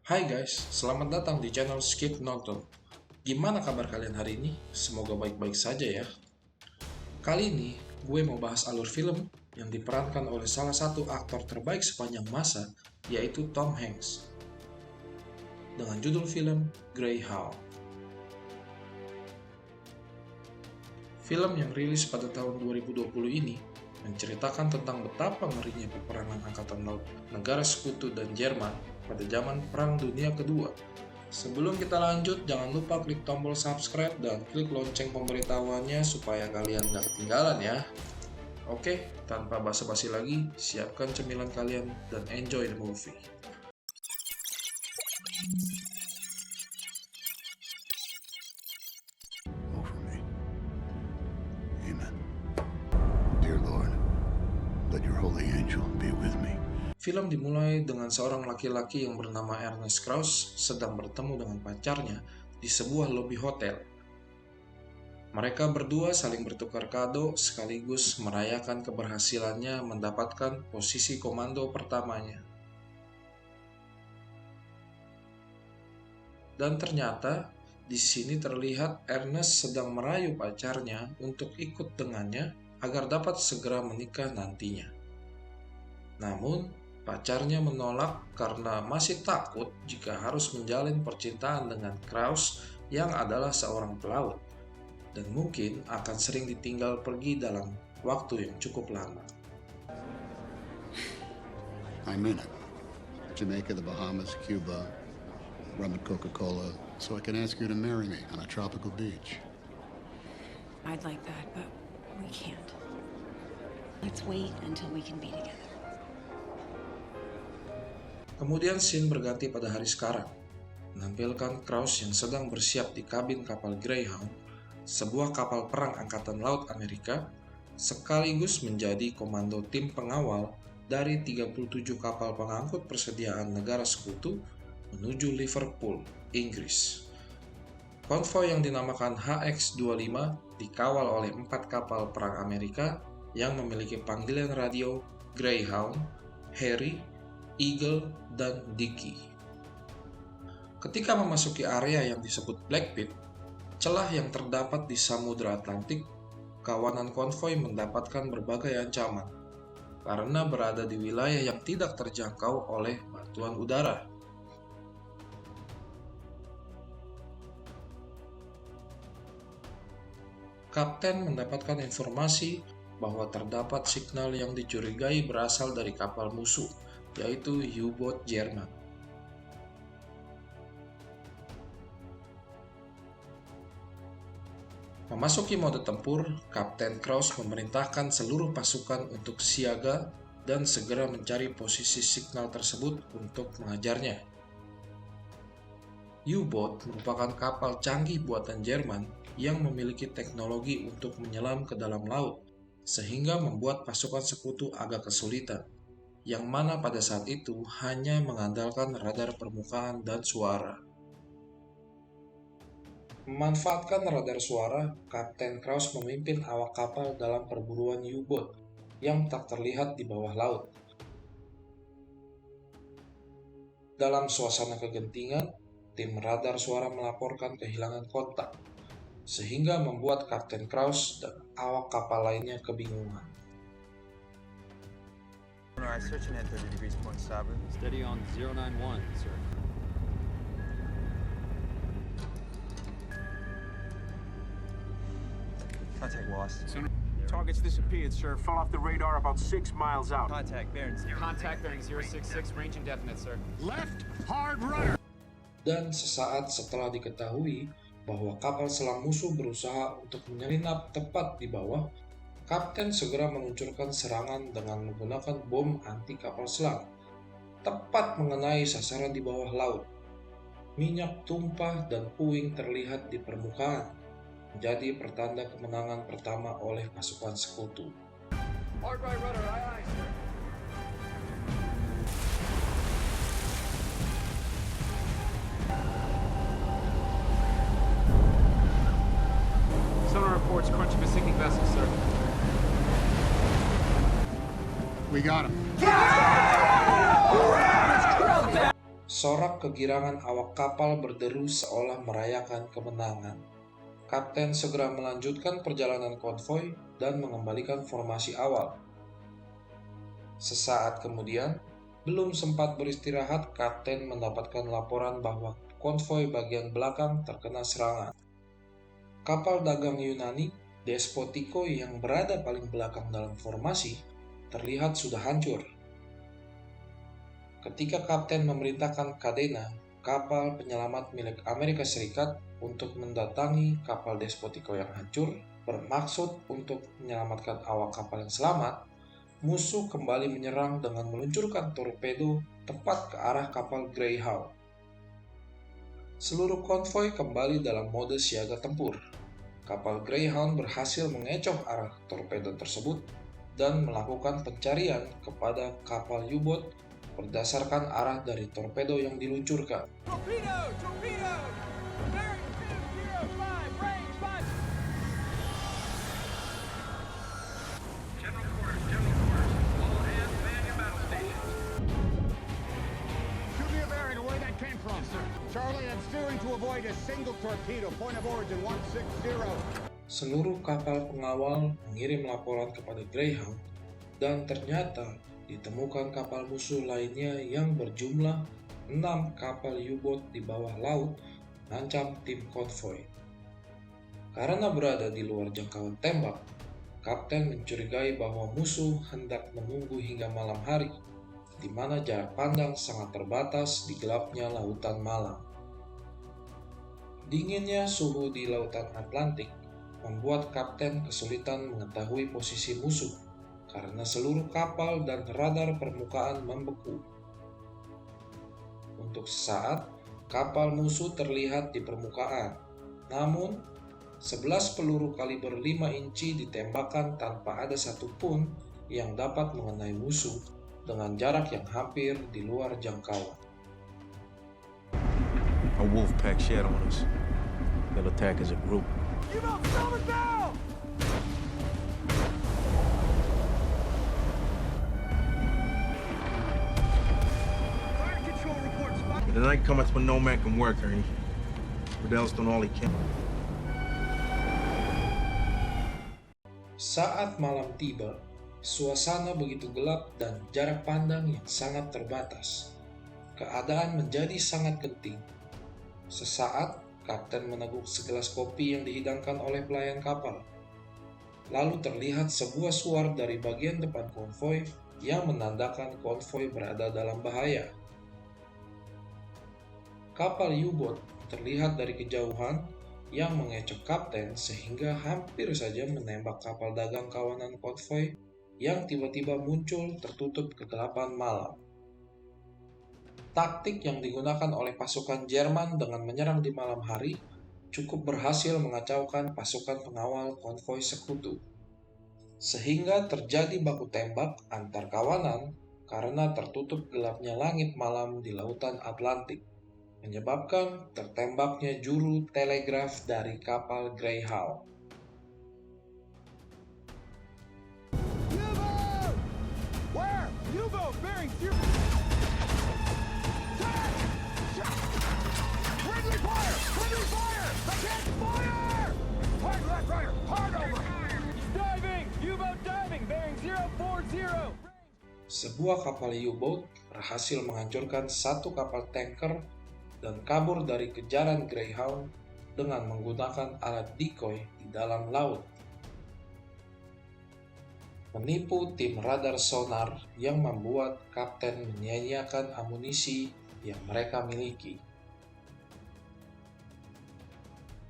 Hai guys, selamat datang di channel Skip Nonton. Gimana kabar kalian hari ini? Semoga baik-baik saja ya. Kali ini, gue mau bahas alur film yang diperankan oleh salah satu aktor terbaik sepanjang masa, yaitu Tom Hanks. Dengan judul film Greyhound. Film yang rilis pada tahun 2020 ini menceritakan tentang betapa ngerinya peperangan Angkatan Laut negara Sekutu dan Jerman pada zaman Perang Dunia Kedua. Sebelum kita lanjut, jangan lupa klik tombol subscribe dan klik lonceng pemberitahuannya supaya kalian gak ketinggalan ya. Oke, tanpa basa-basi lagi, siapkan cemilan kalian dan enjoy the movie. Over me. Amen. Dear Lord, let your holy angel be with me. Film dimulai dengan seorang laki-laki yang bernama Ernest Krauss sedang bertemu dengan pacarnya di sebuah lobi hotel. Mereka berdua saling bertukar kado sekaligus merayakan keberhasilannya mendapatkan posisi komando pertamanya. Dan ternyata di sini terlihat Ernest sedang merayu pacarnya untuk ikut dengannya agar dapat segera menikah nantinya. Namun, pacarnya menolak karena masih takut jika harus menjalin percintaan dengan Krauss yang adalah seorang pelaut dan mungkin akan sering ditinggal pergi dalam waktu yang cukup lama. I'm in it. Jamaica, the Bahamas, Cuba, rum and Coca-Cola, so I can ask you to marry me on a tropical beach. I'd like that, but we can't. Let's wait until we can be together. Kemudian scene berganti pada hari sekarang, menampilkan Krauss yang sedang bersiap di kabin kapal Greyhound, sebuah kapal perang Angkatan Laut Amerika, sekaligus menjadi komando tim pengawal dari 37 kapal pengangkut persediaan negara sekutu menuju Liverpool, Inggris. Konvoi yang dinamakan HX-25 dikawal oleh 4 kapal perang Amerika yang memiliki panggilan radio Greyhound, Harry, Eagle, dan Dickie. Ketika memasuki area yang disebut Black Pit, celah yang terdapat di Samudra Atlantik, kawanan konvoi mendapatkan berbagai ancaman karena berada di wilayah yang tidak terjangkau oleh bantuan udara. Kapten mendapatkan informasi bahwa terdapat signal yang dicurigai berasal dari kapal musuh, yaitu U-boat Jerman. Memasuki mode tempur, Kapten Krauss memerintahkan seluruh pasukan untuk siaga dan segera mencari posisi signal tersebut untuk mengajarnya. U-boat merupakan kapal canggih buatan Jerman yang memiliki teknologi untuk menyelam ke dalam laut, sehingga membuat pasukan sekutu agak kesulitan, yang mana pada saat itu hanya mengandalkan radar permukaan dan suara. Memanfaatkan radar suara, Kapten Krauss memimpin awak kapal dalam perburuan U-boat yang tak terlihat di bawah laut. Dalam suasana kegentingan, tim radar suara melaporkan kehilangan kontak, sehingga membuat Kapten Krauss dan awak kapal lainnya kebingungan. Searching at 30 degrees point starboard. Steady on 091, sir. Contact lost. Target's disappeared, sir. Fell off the radar about 6 miles out. Contact bearings. Contact bearing 066, range indefinite, sir. Left hard rudder. Dan sesaat setelah diketahui bahwa kapal selam musuh berusaha untuk menyelinap tepat di bawah, Kapten segera meluncurkan serangan dengan menggunakan bom anti kapal selam, tepat mengenai sasaran di bawah laut. Minyak tumpah dan puing terlihat di permukaan, menjadi pertanda kemenangan pertama oleh pasukan sekutu. Hard right rudder, aye aye, sir. Sonar reports crunch of a sinking vessel, sir. We got him. Sorak kegirangan awak kapal berderu seolah merayakan kemenangan. Kapten segera melanjutkan perjalanan konvoi dan mengembalikan formasi awal. Sesaat kemudian, belum sempat beristirahat, kapten mendapatkan laporan bahwa konvoi bagian belakang terkena serangan. Kapal dagang Yunani, Despotiko yang berada paling belakang dalam formasi, terlihat sudah hancur. Ketika kapten memerintahkan Cadena, kapal penyelamat milik Amerika Serikat, untuk mendatangi kapal Despotiko yang hancur, bermaksud untuk menyelamatkan awak kapal yang selamat, musuh kembali menyerang dengan meluncurkan torpedo tepat ke arah kapal Greyhound. Seluruh konvoi kembali dalam mode siaga tempur. Kapal Greyhound berhasil mengecoh arah torpedo tersebut dan melakukan pencarian kepada kapal U-boat berdasarkan arah dari torpedo yang diluncurkan. Torpedo! Torpedo! Bearing 205, range 5. Shoot me a bearing of where that came from. Yes, sir. Charlie, I'm steering to avoid a single torpedo. Point of origin 160. Seluruh kapal pengawal mengirim laporan kepada Greyhound, dan ternyata ditemukan kapal musuh lainnya yang berjumlah 6 kapal U-boat di bawah laut mengancam tim konvoi. Karena berada di luar jangkauan tembak, kapten mencurigai bahwa musuh hendak menunggu hingga malam hari, di mana jarak pandang sangat terbatas di gelapnya lautan malam. Dinginnya suhu di lautan Atlantik membuat kapten kesulitan mengetahui posisi musuh karena seluruh kapal dan radar permukaan membeku. Untuk sesaat, kapal musuh terlihat di permukaan, namun 11 peluru kaliber 5 inci ditembakkan tanpa ada satupun yang dapat mengenai musuh dengan jarak yang hampir di luar jangkauan. A wolf pack shed on us. They'll attack as a group. U-boat, starboard bow! Fire control reports. The night comes when no man can work, Ernie. Riddell's done all he can. Saat malam tiba, suasana begitu gelap dan jarak pandang yang sangat terbatas. Keadaan menjadi sangat genting. Sesaat, kapten meneguk segelas kopi yang dihidangkan oleh pelayan kapal. Lalu terlihat sebuah suar dari bagian depan konvoi yang menandakan konvoi berada dalam bahaya. Kapal U-boat terlihat dari kejauhan yang mengecoh kapten sehingga hampir saja menembak kapal dagang kawanan konvoi yang tiba-tiba muncul tertutup kegelapan malam. Taktik yang digunakan oleh pasukan Jerman dengan menyerang di malam hari cukup berhasil mengacaukan pasukan pengawal konvoi sekutu, sehingga terjadi baku tembak antar kawanan karena tertutup gelapnya langit malam di lautan Atlantik, menyebabkan tertembaknya juru telegraf dari kapal Greyhound. U-boat! Where? U-boat, bearing 0. Friendly fire! Friendly fire! Attack fire! Hard left rider! Hard over! He's diving! U-boat diving! Bearing 040! Sebuah kapal U-boat berhasil menghancurkan satu kapal tanker dan kabur dari kejaran Greyhound dengan menggunakan alat decoy di dalam laut. Menipu tim radar sonar yang membuat kapten menyia-nyiakan amunisi yang mereka miliki.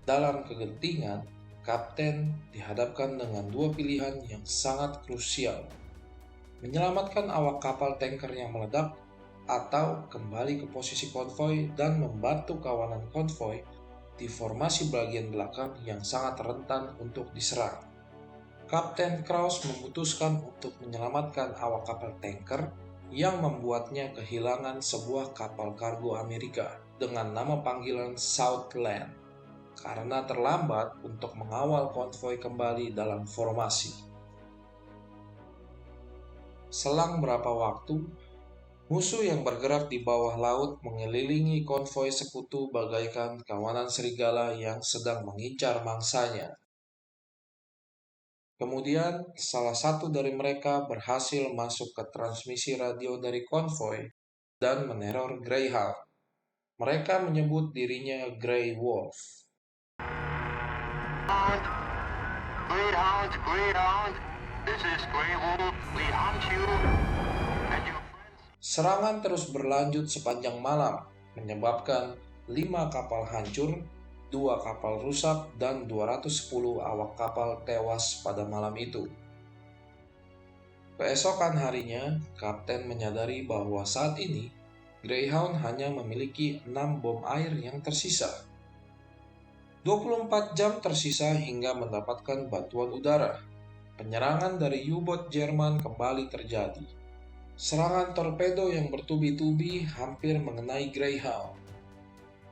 Dalam kegentingan, kapten dihadapkan dengan dua pilihan yang sangat krusial: menyelamatkan awak kapal tanker yang meledak, atau kembali ke posisi konvoi dan membantu kawanan konvoi di formasi bagian belakang yang sangat rentan untuk diserang. Kapten Krause memutuskan untuk menyelamatkan awak kapal tanker yang membuatnya kehilangan sebuah kapal kargo Amerika dengan nama panggilan Southland karena terlambat untuk mengawal konvoi kembali dalam formasi. Selang berapa waktu, Musuh yang bergerak di bawah laut mengelilingi konvoi sekutu bagaikan kawanan serigala yang sedang mengincar mangsanya. Kemudian, salah satu dari mereka berhasil masuk ke transmisi radio dari konvoi dan meneror Greyhound. Mereka menyebut dirinya Grey Wolf. Greyhound, this is Grey Wolf. We hunt you and your friends. Serangan terus berlanjut sepanjang malam, menyebabkan 5 kapal hancur, 2 kapal rusak, dan 210 awak kapal tewas pada malam itu. Keesokan harinya, Kapten menyadari bahwa saat ini Greyhound hanya memiliki 6 bom air yang tersisa. 24 jam tersisa hingga mendapatkan bantuan udara. Penyerangan dari U-boat Jerman kembali terjadi. Serangan torpedo yang bertubi-tubi hampir mengenai Greyhound.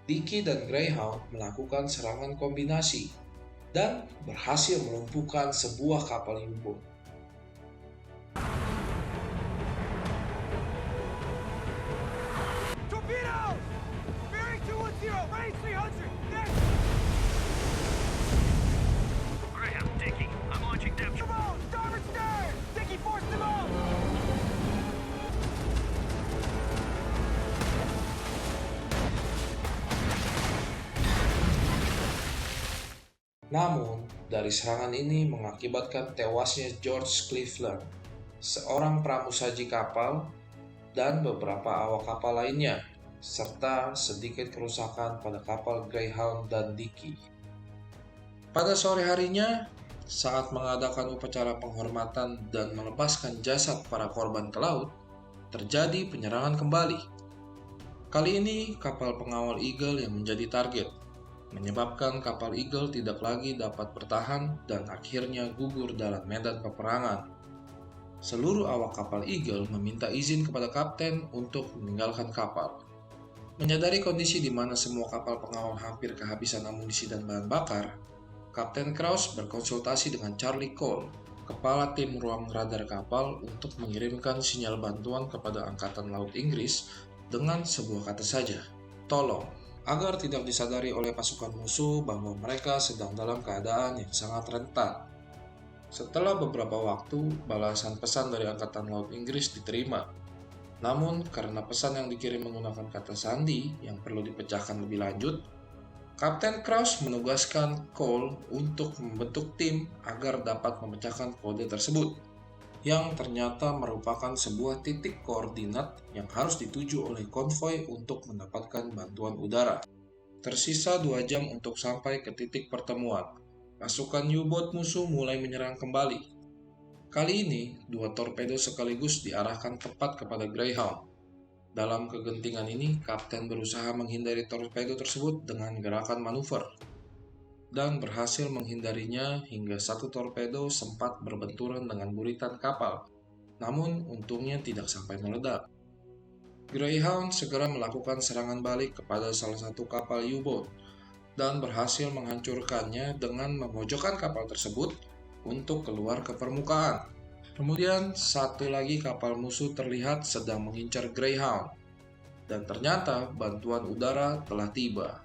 Dicky dan Greyhound melakukan serangan kombinasi dan berhasil melumpuhkan sebuah kapal U-boat. Torpedo! Bearing 210, range 300. Next! Graham, Dicky, I'm launching depth. Come on, starboard stern! Dicky, force them out! Namun, dari serangan ini mengakibatkan tewasnya George Cleveland, seorang pramusaji kapal, dan beberapa awak kapal lainnya, serta sedikit kerusakan pada kapal Greyhound dan Dicky. Pada sore harinya, saat mengadakan upacara penghormatan dan melepaskan jasad para korban ke laut, terjadi penyerangan kembali. Kali ini, kapal pengawal Eagle yang menjadi target, menyebabkan kapal Eagle tidak lagi dapat bertahan dan akhirnya gugur dalam medan peperangan. Seluruh awak kapal Eagle meminta izin kepada kapten untuk meninggalkan kapal. Menyadari kondisi di mana semua kapal pengawal hampir kehabisan amunisi dan bahan bakar, Kapten Krause berkonsultasi dengan Charlie Cole, kepala tim ruang radar kapal, untuk mengirimkan sinyal bantuan kepada Angkatan Laut Inggris dengan sebuah kata saja, "Tolong," agar tidak disadari oleh pasukan musuh bahwa mereka sedang dalam keadaan yang sangat rentan. Setelah beberapa waktu, balasan pesan dari Angkatan Laut Inggris diterima. Namun, karena pesan yang dikirim menggunakan kata sandi yang perlu dipecahkan lebih lanjut, Kapten Krause menugaskan Cole untuk membentuk tim agar dapat memecahkan kode tersebut, yang ternyata merupakan sebuah titik koordinat yang harus dituju oleh konvoi untuk mendapatkan bantuan udara. Tersisa 2 jam untuk sampai ke titik pertemuan. Pasukan U-boat musuh mulai menyerang kembali. Kali ini, 2 torpedo sekaligus diarahkan tepat kepada Greyhound. Dalam kegentingan ini, kapten berusaha menghindari torpedo tersebut dengan gerakan manuver, dan berhasil menghindarinya hingga 1 torpedo sempat berbenturan dengan buritan kapal, namun untungnya tidak sampai meledak. Greyhound segera melakukan serangan balik kepada salah satu kapal U-boat dan berhasil menghancurkannya dengan memojokkan kapal tersebut untuk keluar ke permukaan. Kemudian, satu lagi kapal musuh terlihat sedang mengincar Greyhound, dan ternyata bantuan udara telah tiba.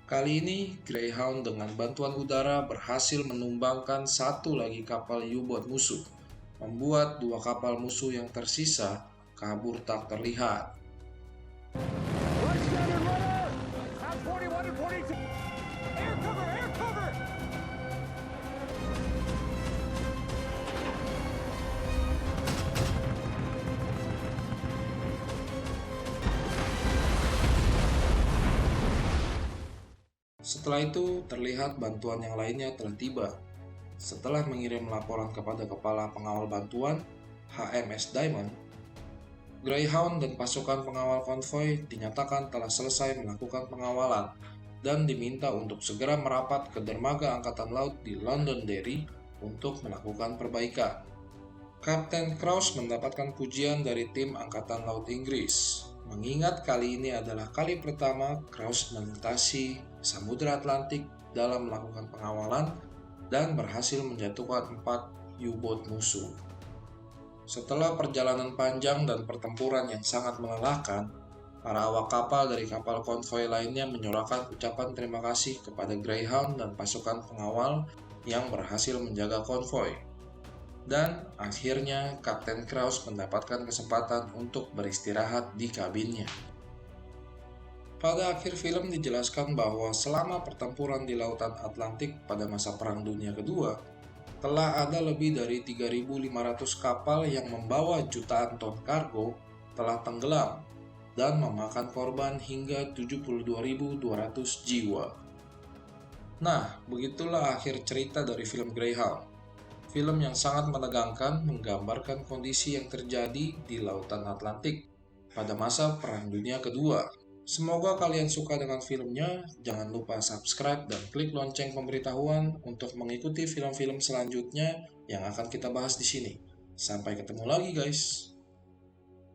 Kali ini, Greyhound dengan bantuan udara berhasil menumbangkan 1 lagi kapal U-boat musuh, membuat 2 kapal musuh yang tersisa kabur tak terlihat. Right center rudder! At 41 and 42! Air cover! Air cover! Setelah itu, terlihat bantuan yang lainnya telah tiba. Setelah mengirim laporan kepada Kepala Pengawal Bantuan, HMS Diamond, Greyhound dan pasukan pengawal konvoi dinyatakan telah selesai melakukan pengawalan dan diminta untuk segera merapat ke dermaga Angkatan Laut di Londonderry untuk melakukan perbaikan. Kapten Krause mendapatkan pujian dari tim Angkatan Laut Inggris, mengingat kali ini adalah kali pertama Krause melintasi Samudra Atlantik dalam melakukan pengawalan dan berhasil menjatuhkan 4 U-boat musuh. Setelah perjalanan panjang dan pertempuran yang sangat melelahkan, para awak kapal dari kapal konvoi lainnya menyuarakan ucapan terima kasih kepada Greyhound dan pasukan pengawal yang berhasil menjaga konvoi. Dan akhirnya Kapten Krause mendapatkan kesempatan untuk beristirahat di kabinnya. Pada akhir film dijelaskan bahwa selama pertempuran di Lautan Atlantik pada masa Perang Dunia Kedua, telah ada lebih dari 3.500 kapal yang membawa jutaan ton kargo telah tenggelam dan memakan korban hingga 72.200 jiwa. Nah, begitulah akhir cerita dari film Greyhound. Film yang sangat menegangkan menggambarkan kondisi yang terjadi di Lautan Atlantik pada masa Perang Dunia Kedua. Semoga kalian suka dengan filmnya. Jangan lupa subscribe dan klik lonceng pemberitahuan untuk mengikuti film-film selanjutnya yang akan kita bahas di sini. Sampai ketemu lagi guys.